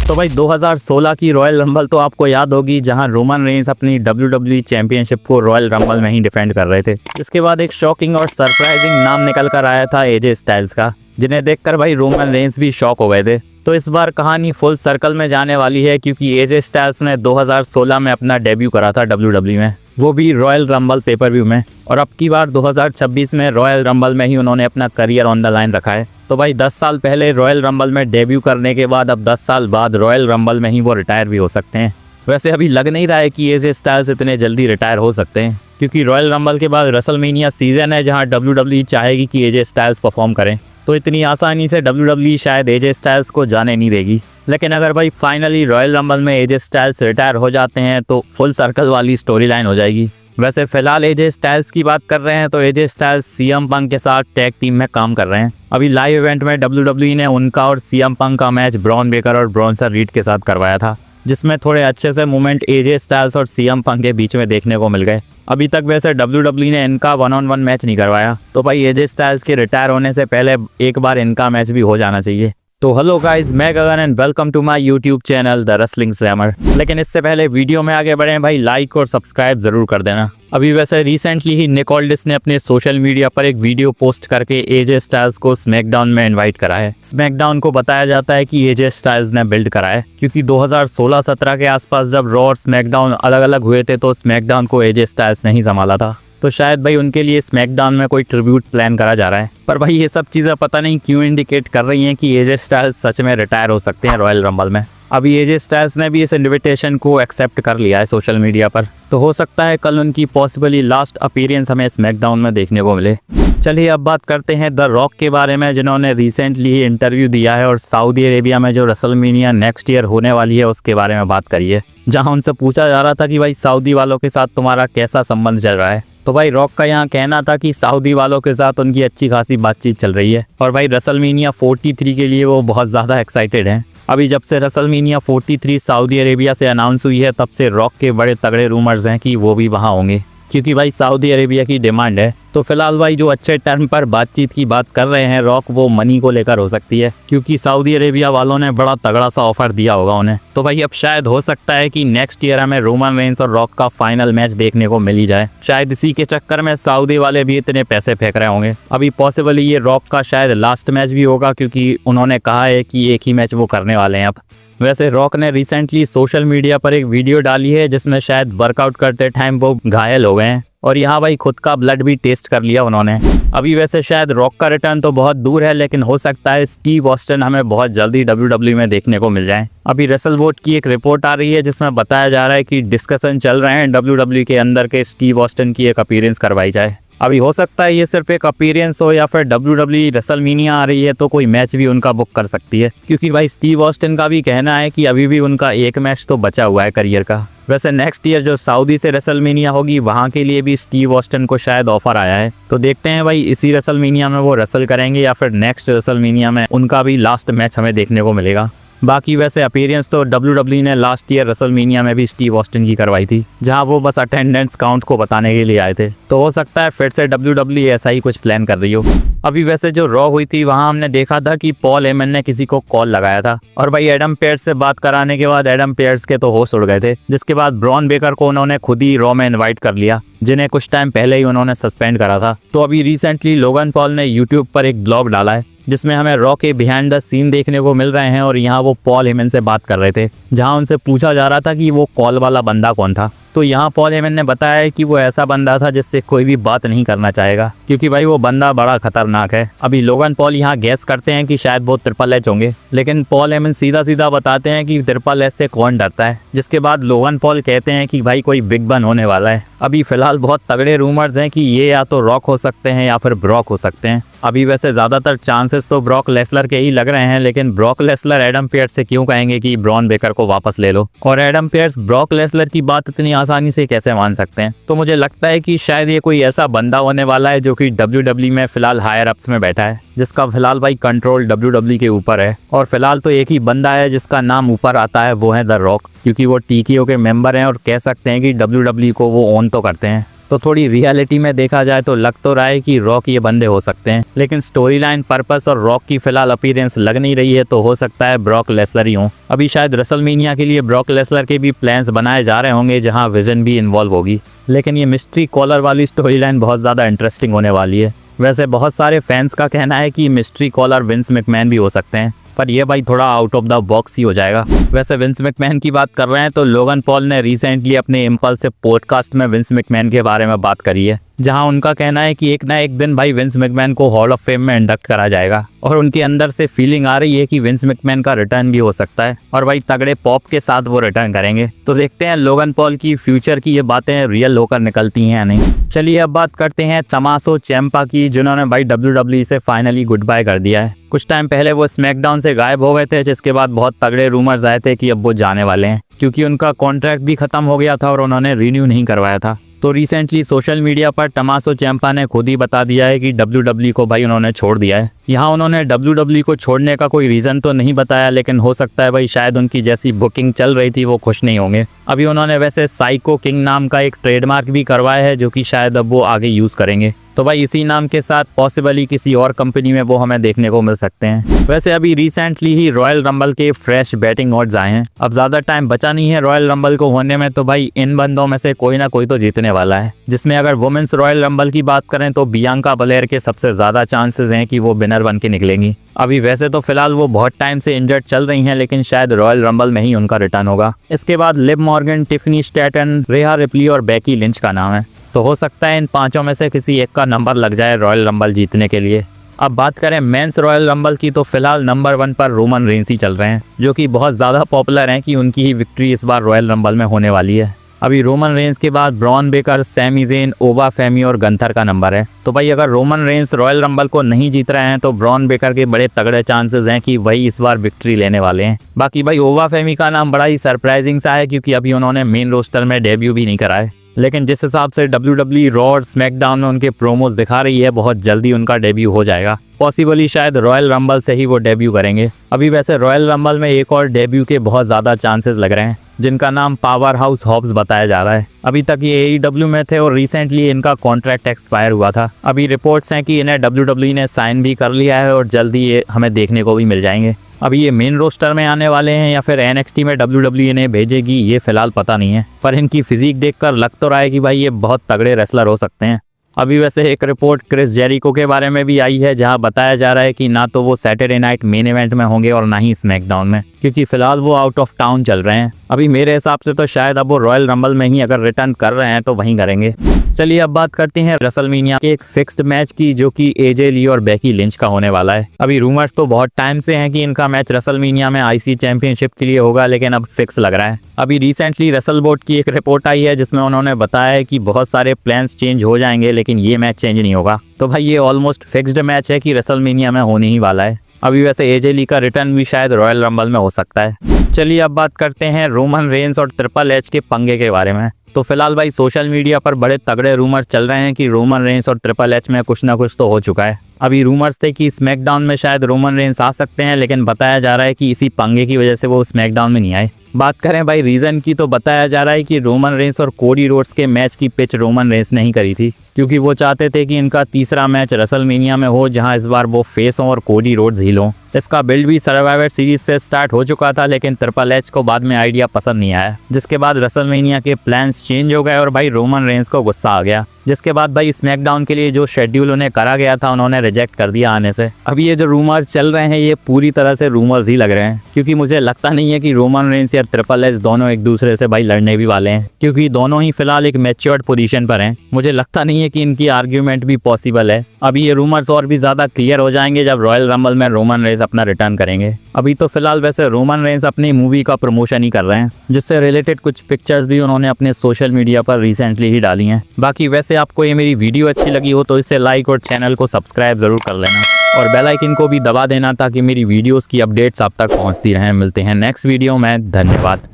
तो भाई 2016 की रॉयल रंबल तो आपको याद होगी, जहां रोमन रेंस अपनी WWE चैंपियनशिप को रॉयल रंबल में ही डिफेंड कर रहे थे। इसके बाद एक शॉकिंग और सरप्राइजिंग नाम निकल कर आया था एजे स्टाइल्स का, जिन्हें देखकर भाई रोमन रेंस भी शॉक हो गए थे। तो इस बार कहानी फुल सर्कल में जाने वाली है, क्योंकि एजे स्टाइल्स ने 2016 में अपना डेब्यू करा था WWE में, वो भी रॉयल रंबल पेपर व्यू में। और अब की बार 2026 में रॉयल रंबल में ही उन्होंने अपना करियर ऑन द लाइन रखा है। तो भाई 10 साल पहले रॉयल रंबल में डेब्यू करने के बाद अब 10 साल बाद रॉयल रंबल में ही वो रिटायर भी हो सकते हैं। वैसे अभी लग नहीं रहा है कि एजे स्टाइल्स इतने जल्दी रिटायर हो सकते हैं, क्योंकि रॉयल रंबल के बाद रेसलमेनिया सीजन है, जहां WWE चाहेगी कि एजे स्टाइल्स परफॉर्म करें। तो इतनी आसानी से WWE शायद एजे स्टाइल्स को जाने नहीं देगी। लेकिन अगर भाई फाइनली रॉयल रंबल में एजे स्टाइल्स रिटायर हो जाते हैं तो फुल सर्कल वाली स्टोरी लाइन हो जाएगी। वैसे फिलहाल एजे स्टाइल्स की बात कर रहे हैं तो एजे स्टाइल्स सीएम पंक के साथ टैग टीम में काम कर रहे हैं। अभी लाइव इवेंट में WWE ने उनका और सीएम पंक का मैच ब्रॉन बेकर और ब्रॉन्सन रीड के साथ करवाया था, जिसमें थोड़े अच्छे से मूवमेंट एजे स्टाइल्स और सीएम पंक के बीच में देखने को मिल गए। अभी तक वैसे WWE ने इनका 1-on-1 मैच नहीं करवाया, तो भाई एजे स्टाइल्स के रिटायर होने से पहले एक बार इनका मैच भी हो जाना चाहिए। तो हेलो गाइज, मैं Gagan and welcome to my YouTube channel the wrestling slammer. लेकिन इससे पहले वीडियो में आगे बढ़ें भाई, लाइक और सब्सक्राइब जरूर कर देना। अभी वैसे रिसेंटली ही निक ऑल्डिस ने अपने सोशल मीडिया पर एक वीडियो पोस्ट करके एजे स्टाइल्स को स्मैकडाउन में इनवाइट करा है। स्मैकडाउन को बताया जाता है कि एजे स्टाइल्स ने बिल्ड करा है, क्योंकि 2016-17 के आसपास जब रॉ और स्मैकडाउन अलग अलग हुए थे तो स्मैकडाउन को एजे स्टाइल्स ने ही संभाला था। तो शायद भाई उनके लिए स्मैकडाउन में कोई ट्रिब्यूट प्लान करा जा रहा है। पर भाई ये सब चीज़ें पता नहीं क्यों इंडिकेट कर रही हैं कि एजे स्टाइल्स सच में रिटायर हो सकते हैं रॉयल रंबल में। अभी एजे स्टाइल्स ने भी इस इन्विटेशन को एक्सेप्ट कर लिया है सोशल मीडिया पर, तो हो सकता है कल उनकी पॉसिबली लास्ट अपीयरेंस हमें स्मैकडाउन में देखने को मिले। चलिए अब बात करते हैं द रॉक के बारे में, जिन्होंने रिसेंटली ही इंटरव्यू दिया है और सऊदी अरेबिया में जो रेसलमेनिया नेक्स्ट ईयर होने वाली है उसके बारे में बात करी है, जहां उनसे पूछा जा रहा था कि भाई सऊदी वालों के साथ तुम्हारा कैसा संबंध चल रहा है। तो भाई रॉक का यहाँ कहना था कि सऊदी वालों के साथ उनकी अच्छी खासी बातचीत चल रही है, और भाई रेसलमेनिया 43 के लिए वो बहुत ज़्यादा एक्साइटेड हैं। अभी जब से रेसलमेनिया 43 सऊदी अरेबिया से अनाउंस हुई है, तब से रॉक के बड़े तगड़े रूमर्स हैं कि वो भी वहाँ होंगे, क्योंकि भाई सऊदी अरेबिया की डिमांड है। तो फिलहाल भाई जो अच्छे टर्म पर बातचीत की बात कर रहे हैं रॉक, वो मनी को लेकर हो सकती है, क्योंकि सऊदी अरेबिया वालों ने बड़ा तगड़ा सा ऑफर दिया होगा उन्हें। तो भाई अब शायद हो सकता है कि नेक्स्ट ईयर हमें रोमन रेंस और रॉक का फाइनल मैच देखने को मिल ही जाए। शायद इसी के चक्कर में सऊदी वाले भी इतने पैसे फेंक रहे होंगे। अभी पॉसिबली ये रॉक का शायद लास्ट मैच भी होगा, क्योंकि उन्होंने कहा है कि एक ही मैच वो करने वाले हैं अब। वैसे रॉक ने रिसेंटली सोशल मीडिया पर एक वीडियो डाली है, जिसमें शायद वर्कआउट करते टाइम वो घायल हो गए हैं, और यहाँ भाई खुद का ब्लड भी टेस्ट कर लिया उन्होंने। अभी वैसे शायद रॉक का रिटर्न तो बहुत दूर है, लेकिन हो सकता है स्टीव ऑस्टिन हमें बहुत जल्दी WWE में देखने को मिल जाए। अभी रेसलवोट की एक रिपोर्ट आ रही है, जिसमें बताया जा रहा है कि डिस्कशन चल रहे हैं WWE के अंदर के स्टीव ऑस्टिन की एक अपीयरेंस करवाई जाए। अभी हो सकता है ये सिर्फ एक अपीयरेंस हो, या फिर WWE रेसलमेनिया आ रही है तो कोई मैच भी उनका बुक कर सकती है, क्योंकि भाई स्टीव ऑस्टिन का भी कहना है कि अभी भी उनका एक मैच तो बचा हुआ है करियर का। वैसे नेक्स्ट ईयर जो सऊदी से रेसलमेनिया होगी, वहाँ के लिए भी स्टीव ऑस्टिन को शायद ऑफर आया है। तो देखते हैं भाई इसी रेसलमेनिया में वो रेसल करेंगे, या फिर नेक्स्ट रेसलमेनिया में उनका भी लास्ट मैच हमें देखने को मिलेगा। बाकी वैसे अपीयरेंस तो WWE ने लास्ट ईयर रेसलमेनिया में भी स्टीव ऑस्टिन की करवाई थी, जहां वो बस अटेंडेंस काउंट को बताने के लिए आए थे। तो हो सकता है फिर से WWE ऐसा ही कुछ प्लान कर रही हो। अभी वैसे जो रॉ हुई थी, वहां हमने देखा था कि पॉल हेमन ने किसी को कॉल लगाया था, और भाई एडम पेयर्स से बात कराने के बाद एडम पेयर्स के तो होश उड़ गए थे, जिसके बाद ब्रॉन बेकर को उन्होंने खुद ही रॉ में इन्वाइट कर लिया, जिन्हें कुछ टाइम पहले ही उन्होंने सस्पेंड करा था। तो अभी रिसेंटली लोगन पॉल ने यूट्यूब पर एक ब्लॉग डाला है, जिसमें हमें रॉ के बिहाइंड द सीन देखने को मिल रहे हैं, और यहाँ वो पॉल हेमन से बात कर रहे थे, जहाँ उनसे पूछा जा रहा था कि वो कॉल वाला बंदा कौन था। तो यहाँ पॉल हेमन ने बताया है कि वो ऐसा बंदा था जिससे कोई भी बात नहीं करना चाहेगा, क्योंकि भाई वो बंदा बड़ा खतरनाक है। अभी लोगन पॉल यहाँ गैस करते हैं कि शायद वो ट्रिपल एच होंगे, लेकिन पॉल हेमन सीधा सीधा बताते हैं कि ट्रिपल एच से कौन डरता है, जिसके बाद लोगन पॉल कहते हैं कि भाई कोई बिग बन होने वाला है। अभी फिलहाल बहुत तगड़े रूमर्स हैं कि ये या तो रॉक हो सकते हैं या फिर ब्रॉक हो सकते हैं। अभी वैसे ज़्यादातर चांसेस तो ब्रॉक लेसलर के ही लग रहे हैं, लेकिन ब्रॉक लेसलर एडम पेयर्स से क्यों कहेंगे कि ब्रॉन बेकर को वापस ले लो, और एडम पेयर्स ब्रॉक लेसलर की बात इतनी आसानी से कैसे मान सकते हैं। तो मुझे लगता है कि शायद ये कोई ऐसा बंदा होने वाला है जो कि WWE में फिलहाल हायर अप्स में बैठा है, जिसका फिलहाल भाई कंट्रोल WWE के ऊपर है। और फिलहाल तो एक ही बंदा है जिसका नाम ऊपर आता है, वो है द रॉक, क्योंकि वो TKO के मेंबर हैं और कह सकते हैं कि WWE को वो ओन तो करते हैं। तो थोड़ी रियलिटी में देखा जाए तो लग तो रहा है कि रॉक ये बंदे हो सकते हैं, लेकिन स्टोरी लाइन पर्पस और रॉक की फिलहाल अपीयरेंस लग नहीं रही है, तो हो सकता है ब्रॉक लेसलर ही हो। अभी शायद रेसलमेनिया के लिए ब्रॉक लेसलर के भी प्लान्स बनाए जा रहे होंगे जहां विजन भी इन्वॉल्व होगी, लेकिन ये मिस्ट्री कॉलर वाली स्टोरी लाइन बहुत ज़्यादा इंटरेस्टिंग होने वाली है। वैसे बहुत सारे फैंस का कहना है कि मिस्ट्री कॉलर विंस मैकमैन भी हो सकते हैं, पर यह भाई थोड़ा आउट ऑफ द बॉक्स ही हो जाएगा। वैसे विंस मैकमैन की बात कर रहे हैं तो लोगन पॉल ने रिसेंटली अपने इम्पल्सिव पॉडकास्ट में विंस मैकमैन के बारे में बात करी है, जहां उनका कहना है कि एक ना एक दिन भाई विंस मैकमैन को हॉल ऑफ फेम में इंडक्ट करा जाएगा, और उनके अंदर से फीलिंग आ रही है कि विंस मैकमैन का रिटर्न भी हो सकता है, और भाई तगड़े पॉप के साथ वो रिटर्न करेंगे। तो देखते हैं लोगन पॉल की फ्यूचर की ये बातें रियल होकर निकलती हैं या नहीं। चलिए अब बात करते हैं तमासो चैम्पा की, जिन्होंने भाई WWE से फाइनली गुड बाय कर दिया है। कुछ टाइम पहले वो स्मैकडाउन से गायब हो गए थे, जिसके बाद बहुत तगड़े रूमर्स आए थे कि अब वो जाने वाले हैं, क्योंकि उनका कॉन्ट्रैक्ट भी खत्म हो गया था और उन्होंने रिन्यू नहीं करवाया था। तो रिसेंटली सोशल मीडिया पर टमासो चैम्पा ने खुद ही बता दिया है कि WWE को भाई उन्होंने छोड़ दिया है। यहाँ उन्होंने WWE को छोड़ने का कोई रीज़न तो नहीं बताया, लेकिन हो सकता है भाई शायद उनकी जैसी बुकिंग चल रही थी वो खुश नहीं होंगे। अभी उन्होंने वैसे साइको किंग नाम का एक ट्रेडमार्क भी करवाया है, जो कि शायद अब वो आगे यूज़ करेंगे। तो भाई इसी नाम के साथ पॉसिबली किसी और कंपनी में वो हमें देखने को मिल सकते हैं। वैसे अभी रिसेंटली ही रॉयल रंबल के फ्रेश बैटिंग ऑड्स आए हैं। अब ज़्यादा टाइम बचा नहीं है रॉयल रंबल को होने में, तो भाई इन बंदों में से कोई ना कोई तो जीतने वाला है। जिसमें अगर वुमेन्स रॉयल रंबल की बात करें तो बियांका बलेयर के सबसे ज़्यादा चांसेस हैं कि वो विनर बन के निकलेंगी। अभी वैसे तो फिलहाल वो बहुत टाइम से इंजर्ड चल रही हैं, लेकिन शायद रॉयल रंबल में ही उनका रिटर्न होगा। इसके बाद लिव मॉर्गन, टिफनी स्टैटन, रेहा रिप्ली और बेकी लिंच का नाम है। तो हो सकता है इन पांचों में से किसी एक का नंबर लग जाए रॉयल रंबल जीतने के लिए। अब बात करें मेंस रॉयल रंबल की, तो फिलहाल नंबर 1 पर रोमन रेंस ही चल रहे हैं, जो कि बहुत ज़्यादा पॉपुलर हैं कि उनकी ही विक्ट्री इस बार रॉयल रंबल में होने वाली है। अभी रोमन रेंस के बाद ब्रॉन बेकर, सैमी ज़ेन, ओबा फेमी और गंथर का नंबर है। तो भाई अगर रोमन रेंस रॉयल रंबल को नहीं जीत रहे हैं तो ब्रॉन बेकर के बड़े तगड़े चांसेस हैं कि वही इस बार विक्ट्री लेने वाले हैं। बाकी भाई ओबा फेमी का नाम बड़ा ही सरप्राइजिंग सा है, क्योंकि अभी उन्होंने मेन रोस्टर में डेब्यू भी नहीं करा है, लेकिन जिस हिसाब से WWE रॉ और स्मैकडाउन में उनके प्रोमोस दिखा रही है, बहुत जल्दी उनका डेब्यू हो जाएगा। पॉसिबली शायद रॉयल रंबल से ही वो डेब्यू करेंगे। अभी वैसे रॉयल रंबल में एक और डेब्यू के बहुत ज़्यादा चांसेस लग रहे हैं, जिनका नाम पावर हाउस हॉब्स बताया जा रहा है। अभी तक ये AEW में थे और रिसेंटली इनका कॉन्ट्रैक्ट एक्सपायर हुआ था। अभी रिपोर्ट्स हैं कि इन्हें WWE ने साइन भी कर लिया है और जल्दी ये हमें देखने को भी मिल जाएंगे। अभी ये मेन रोस्टर में आने वाले हैं या फिर NXT में WWE इन्हें भेजेगी, ये फिलहाल पता नहीं है, पर इनकी फिजिक देखकर लग तो रहा है कि भाई ये बहुत तगड़े रेसलर हो सकते हैं। अभी वैसे एक रिपोर्ट क्रिस जेरिको के बारे में भी आई है, जहां बताया जा रहा है कि ना तो वो सैटरडे नाइट मेन इवेंट में होंगे और ना ही स्मैकडाउन में, क्योंकि फिलहाल वो आउट ऑफ टाउन चल रहे हैं। अभी मेरे हिसाब से तो शायद अब वो रॉयल रंबल में ही अगर रिटर्न कर रहे हैं तो वहीं करेंगे। चलिए अब बात करते हैं रेसलमेनिया के एक फिक्स्ड मैच की, जो कि AJ ली और बेकी लिंच का होने वाला है। अभी रूमर्स तो बहुत टाइम से हैं कि इनका मैच रेसलमेनिया में IC चैंपियनशिप के लिए होगा, लेकिन अब फिक्स लग रहा है। अभी रिसेंटली रेसलबोर्ड की एक रिपोर्ट आई है, जिसमें उन्होंने बताया है कि बहुत सारे प्लान्स चेंज हो जाएंगे, लेकिन ये मैच चेंज नहीं होगा। तो भाई ये ऑलमोस्ट फिक्स्ड मैच है कि रेसलमेनिया में होने ही वाला है। अभी वैसे AJ ली का रिटर्न भी शायद रॉयल रंबल में हो सकता है। चलिए अब बात करते हैं रोमन रेंस और ट्रिपल एच के पंगे के बारे में। तो फिलहाल भाई सोशल मीडिया पर बड़े तगड़े रूमर्स चल रहे हैं कि रोमन रेंस और ट्रिपल एच में कुछ ना कुछ तो हो चुका है। अभी रूमर्स थे कि स्मैकडाउन में शायद रोमन रेंस आ सकते हैं, लेकिन बताया जा रहा है कि इसी पंगे की वजह से वो स्मैकडाउन में नहीं आए। बात करें भाई रीज़न की, तो बताया जा रहा है कि रोमन रेंस और कोडी रोड्स के मैच की पिच रोमन रेंस नहीं करी थी, क्योंकि वो चाहते थे कि इनका तीसरा मैच रेसलमेनिया में हो, जहां इस बार वो फेस हों और कोडी रोड्स हील हों। इसका बिल्ड भी सर्वाइवर सीरीज से स्टार्ट हो चुका था, लेकिन ट्रिपल एच को बाद में आइडिया पसंद नहीं आया, जिसके बाद रेसलमेनिया के प्लान्स चेंज हो गए और भाई रोमन रेंस को गुस्सा आ गया, जिसके बाद भाई स्मैकडाउन के लिए जो शेड्यूल उन्हें करा गया था उन्होंने रिजेक्ट कर दिया आने से। अभी ये जो रूमर्स चल रहे हैं ये पूरी तरह से रूमर्स ही लग रहे हैं, क्योंकि मुझे लगता नहीं है कि रोमन रेंस या ट्रिपल एच दोनों एक दूसरे से भाई लड़ने भी वाले हैं, क्योंकि दोनों ही फिलहाल एक मैच्योर्ड पोजीशन पर हैं। मुझे लगता नहीं है कि इनकी आर्ग्यूमेंट भी पॉसिबल है। अभी ये रूमर्स और भी ज़्यादा क्लियर हो जाएंगे जब रॉयल रंबल में रोमन रेंस अपना रिटर्न करेंगे। अभी तो फिलहाल वैसे रोमन रेंस अपनी मूवी का प्रमोशन ही कर रहे हैं, जिससे रिलेटेड कुछ पिक्चर्स भी उन्होंने अपने सोशल मीडिया पर रिसेंटली ही डाली हैं। बाकी वैसे आपको ये मेरी वीडियो अच्छी लगी हो तो इसे लाइक और चैनल को सब्सक्राइब ज़रूर कर लेना और बेल आइकन को भी दबा देना, ताकि मेरी वीडियोस की अपडेट्स आप तक पहुंचती रहें। मिलते हैं नेक्स्ट वीडियो में, धन्यवाद।